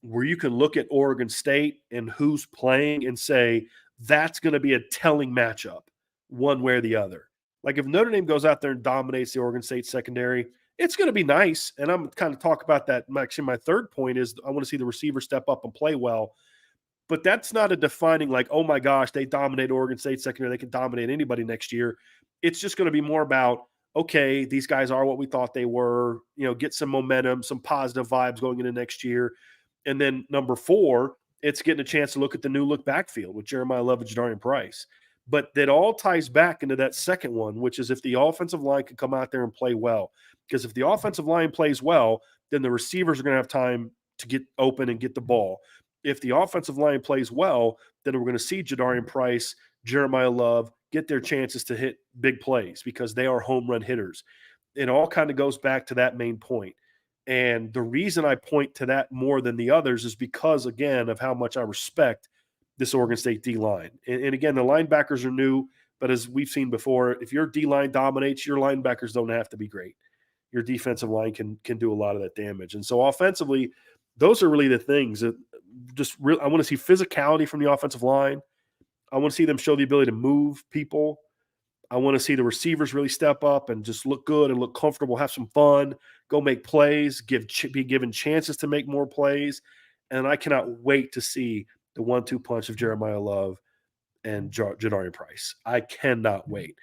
where you can look at Oregon State and who's playing and say that's going to be a telling matchup one way or the other. Like, if Notre Dame goes out there and dominates the Oregon State secondary, it's going to be nice. And I'm kind of talk about that. Actually, my third point is I want to see the receiver step up and play well. But that's not a defining, like, oh my gosh, they dominate Oregon State secondary, they can dominate anybody next year. It's just going to be more about, okay, these guys are what we thought they were, get some momentum, some positive vibes going into next year. And then number 4, it's getting a chance to look at the new look backfield with Jeremiah Love and Jadarian Price. But that all ties back into that second one, which is if the offensive line can come out there and play well. Because if the offensive line plays well, then the receivers are going to have time to get open and get the ball. If the offensive line plays well, then we're going to see Jadarian Price, Jeremiah Love get their chances to hit big plays, because they are home run hitters. It all kind of goes back to that main point. And the reason I point to that more than the others is because, again, of how much I respect this Oregon State D-line. And again, the linebackers are new, but as we've seen before, if your D-line dominates, your linebackers don't have to be great. Your defensive line can do a lot of that damage. And so offensively, those are really the things that I want to see physicality from the offensive line. I want to see them show the ability to move people. I want to see the receivers really step up and just look good and look comfortable, have some fun, go make plays, be given chances to make more plays. And I cannot wait to see the 1-2 punch of Jeremiah Love and Jadarian Price. I cannot wait.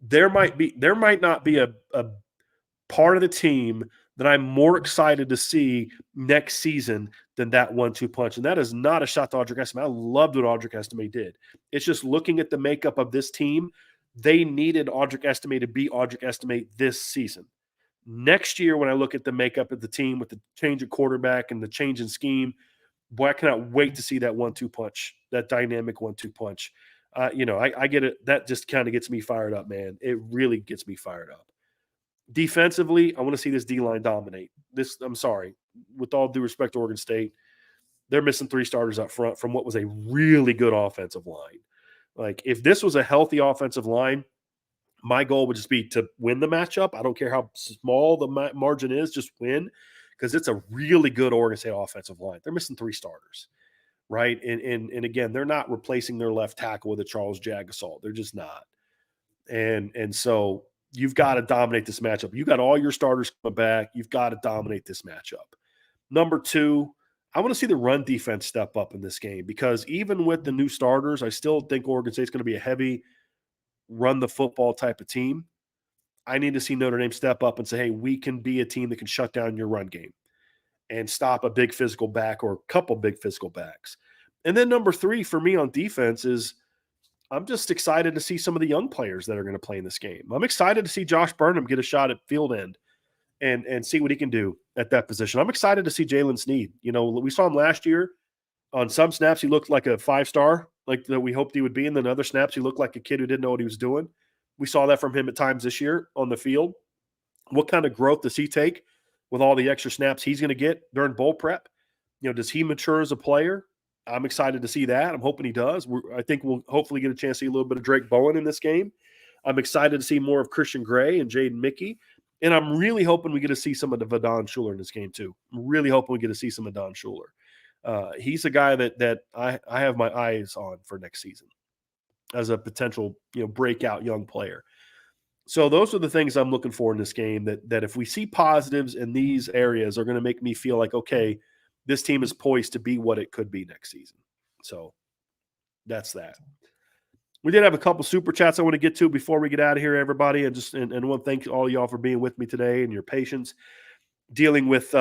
There might not be a part of the team that I'm more excited to see next season than that 1-2 punch. And that is not a shot to Audric Estime. I loved what Audric Estime did. It's just looking at the makeup of this team, they needed Audric Estime to be Audric Estime this season. Next year, when I look at the makeup of the team with the change of quarterback and the change in scheme, boy, I cannot wait to see that 1-2 punch, that dynamic 1-2 punch. I get it. That just kind of gets me fired up, man. It really gets me fired up. Defensively, I want to see this D line dominate. I'm sorry, with all due respect to Oregon State, they're missing 3 starters up front from what was a really good offensive line. Like, if this was a healthy offensive line, my goal would just be to win the matchup. I don't care how small the margin is, just win, because it's a really good Oregon State offensive line. They're missing 3 starters, right? And again, they're not replacing their left tackle with a Charles Jagasol. They're just not. And so you've got to dominate this matchup. You got all your starters coming back. You've got to dominate this matchup. Number 2, I want to see the run defense step up in this game, because even with the new starters, I still think Oregon State's going to be a heavy run the football type of team. I need to see Notre Dame step up and say, hey, we can be a team that can shut down your run game and stop a big physical back or a couple big physical backs. And then number 3 for me on defense is I'm just excited to see some of the young players that are going to play in this game. I'm excited to see Josh Burnham get a shot at field end and see what he can do at that position. I'm excited to see Jalen Sneed. We saw him last year. On some snaps, he looked like a 5-star, like that we hoped he would be. And then other snaps, he looked like a kid who didn't know what he was doing. We saw that from him at times this year on the field. What kind of growth does he take with all the extra snaps he's going to get during bowl prep? Does he mature as a player? I'm excited to see that. I'm hoping he does. I think we'll hopefully get a chance to see a little bit of Drake Bowen in this game. I'm excited to see more of Christian Gray and Jaden Mickey. And I'm really hoping we get to see some of the Vadon Schuler in this game too. I'm really hoping we get to see some of Don Schuler. He's a guy that I have my eyes on for next season as a potential breakout young player. So those are the things I'm looking for in this game, that if we see positives in these areas are going to make me feel like, okay, this team is poised to be what it could be next season. So that's that. We did have a couple super chats I want to get to before we get out of here, everybody. And want to thank all y'all for being with me today and your patience dealing with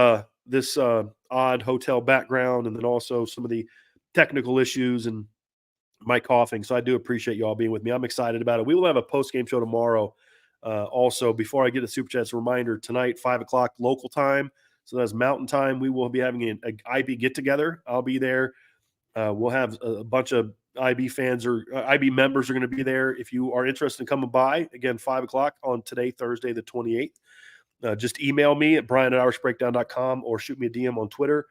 this odd hotel background, and then also some of the technical issues and my coughing. So I do appreciate you all being with me. I'm excited about it. We will have a post-game show tomorrow. Also, before I get to super chats, a reminder, tonight, 5:00 local time. So that's Mountain Time. We will be having an IB get-together. I'll be there. We'll have a bunch of IB fans or IB members are going to be there. If you are interested in coming by, again, 5:00 on today, Thursday, the 28th. Just email me at brian@irishbreakdown.com or shoot me a DM on Twitter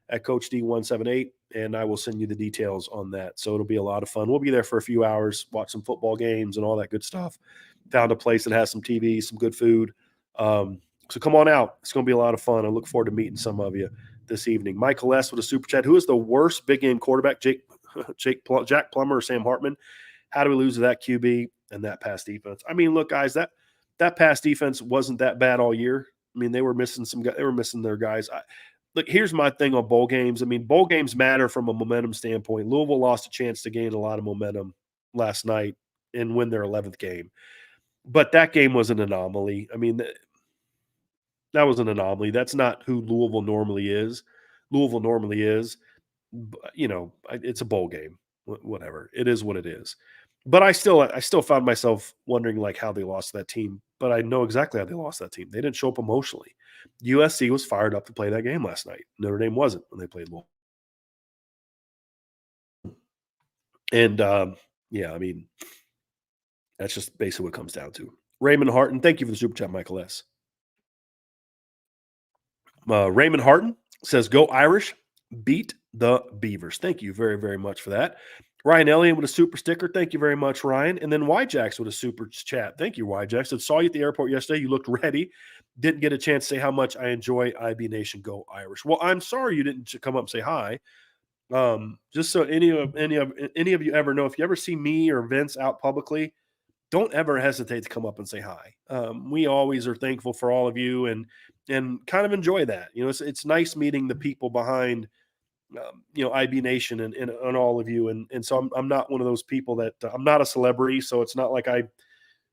at CoachD178, and I will send you the details on that. So it'll be a lot of fun. We'll be there for a few hours, watch some football games and all that good stuff. Found a place that has some TV, some good food. So come on out. It's going to be a lot of fun. I look forward to meeting some of you this evening. Michael S. with a super chat. Who is the worst big game quarterback, Jack Plummer or Sam Hartman? How do we lose to that QB and that pass defense? I mean, look, guys, that pass defense wasn't that bad all year. I mean, they were missing some guys. They were missing their guys. Look, here's my thing on bowl games. I mean, bowl games matter from a momentum standpoint. Louisville lost a chance to gain a lot of momentum last night and win their 11th game. But that game was an anomaly. I mean, that was an anomaly. That's not who Louisville normally is. Louisville normally is, it's a bowl game. Whatever. It is what it is. But I still found myself wondering like how they lost that team. But I know exactly how they lost that team. They didn't show up emotionally. USC was fired up to play that game last night. Notre Dame wasn't when they played Louisville. And I mean, that's just basically what it comes down to. Raymond Harton, thank you for the super chat, Michael S. Raymond Harton says, "Go Irish, beat the Beavers." Thank you very, very much for that. Ryan Elliott with a super sticker. Thank you very much, Ryan. And then YJax with a super chat. Thank you, YJax. I saw you at the airport yesterday. You looked ready. Didn't get a chance to say how much I enjoy IB Nation. Go Irish. Well, I'm sorry you didn't come up and say hi. Just so any of you ever know, if you ever see me or Vince out publicly, don't ever hesitate to come up and say hi. We always are thankful for all of you and kind of enjoy that. It's nice meeting the people behind IB Nation and all of you. And so I'm not one of those people that I'm not a celebrity. So it's not like I,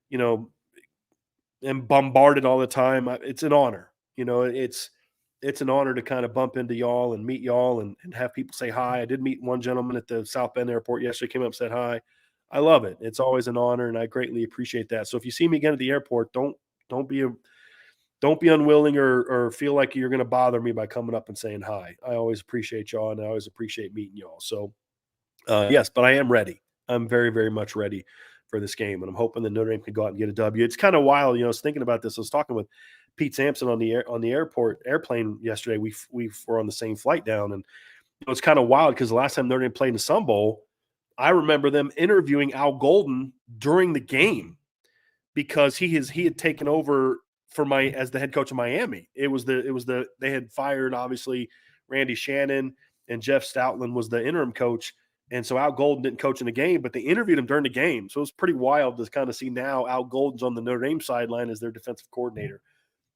you know, am bombarded all the time. It's an honor. It's an honor to kind of bump into y'all and meet y'all and have people say hi. I did meet one gentleman at the South Bend airport yesterday, came up and said hi. I love it. It's always an honor and I greatly appreciate that. So if you see me again at the airport, don't be a don't be unwilling or feel like you're going to bother me by coming up and saying hi. I always appreciate y'all and I always appreciate meeting y'all. So yes, but I am ready. I'm very, very much ready for this game, and I'm hoping that Notre Dame can go out and get a W. It's kind of wild, I was thinking about this. I was talking with Pete Sampson on the airport airplane yesterday. We were on the same flight down, and it's kind of wild because the last time Notre Dame played in the Sun Bowl, I remember them interviewing Al Golden during the game because he had taken over for my as the head coach of Miami. It was the they had fired obviously Randy Shannon and Jeff Stoutland was the interim coach. And so Al Golden didn't coach in the game, but they interviewed him during the game. So it was pretty wild to kind of see now Al Golden's on the Notre Dame sideline as their defensive coordinator,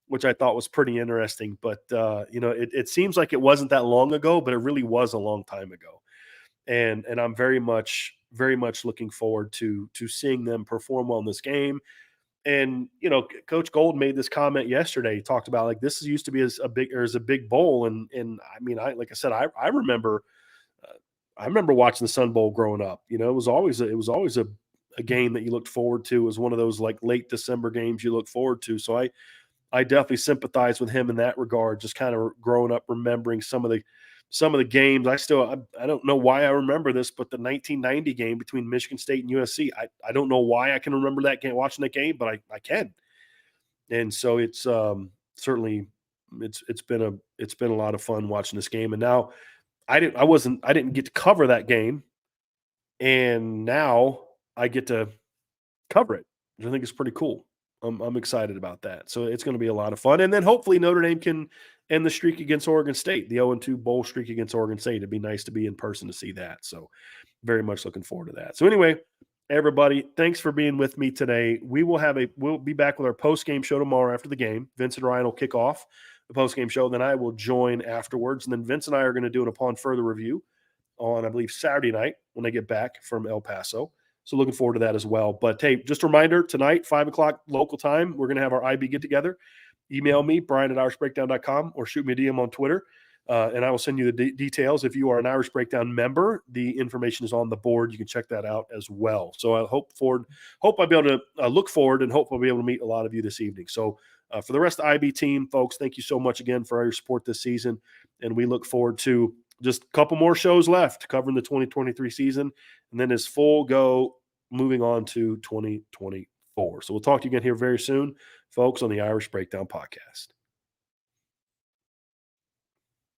which I thought was pretty interesting. But it seems like it wasn't that long ago, but it really was a long time ago. And I'm very much looking forward to seeing them perform well in this game. And Coach Gold made this comment yesterday. He talked about like this used to be as a big bowl, and I mean, like I said, I remember watching the Sun Bowl growing up. It was always a game that you looked forward to. It was one of those like late December games you look forward to. So I definitely sympathize with him in that regard. Just kind of growing up, remembering some of the games. I don't know why I remember this, but the 1990 game between Michigan State and USC. I don't know why I can remember that game, watching that game, but I can. And so it's certainly it's been a lot of fun watching this game. And now I didn't get to cover that game, and now I get to cover it, which I think is pretty cool. I'm excited about that. So it's going to be a lot of fun. And then hopefully Notre Dame can end the streak against Oregon State, the 0-2 bowl streak against Oregon State. It'd be nice to be in person to see that. So very much looking forward to that. So anyway, everybody, thanks for being with me today. We'll be back with our post-game show tomorrow after the game. Vince and Ryan will kick off the post-game show. Then I will join afterwards. And then Vince and I are going to do an upon further review on, I believe, Saturday night when they get back from El Paso. So looking forward to that as well. But hey, just a reminder, tonight, 5 o'clock local time, we're going to have our IB get-together. Email me, brian@irishbreakdown.com, or shoot me a DM on Twitter, and I will send you the details. If you are an Irish Breakdown member, the information is on the board. You can check that out as well. So I hope I'll be able to look forward and hope I'll be able to meet a lot of you this evening. So for the rest of the IB team, folks, thank you so much again for all your support this season, and we look forward to just a couple more shows left covering the 2023 season, and then it's full go moving on to 2024. So we'll talk to you again here very soon, folks, on the Irish Breakdown Podcast.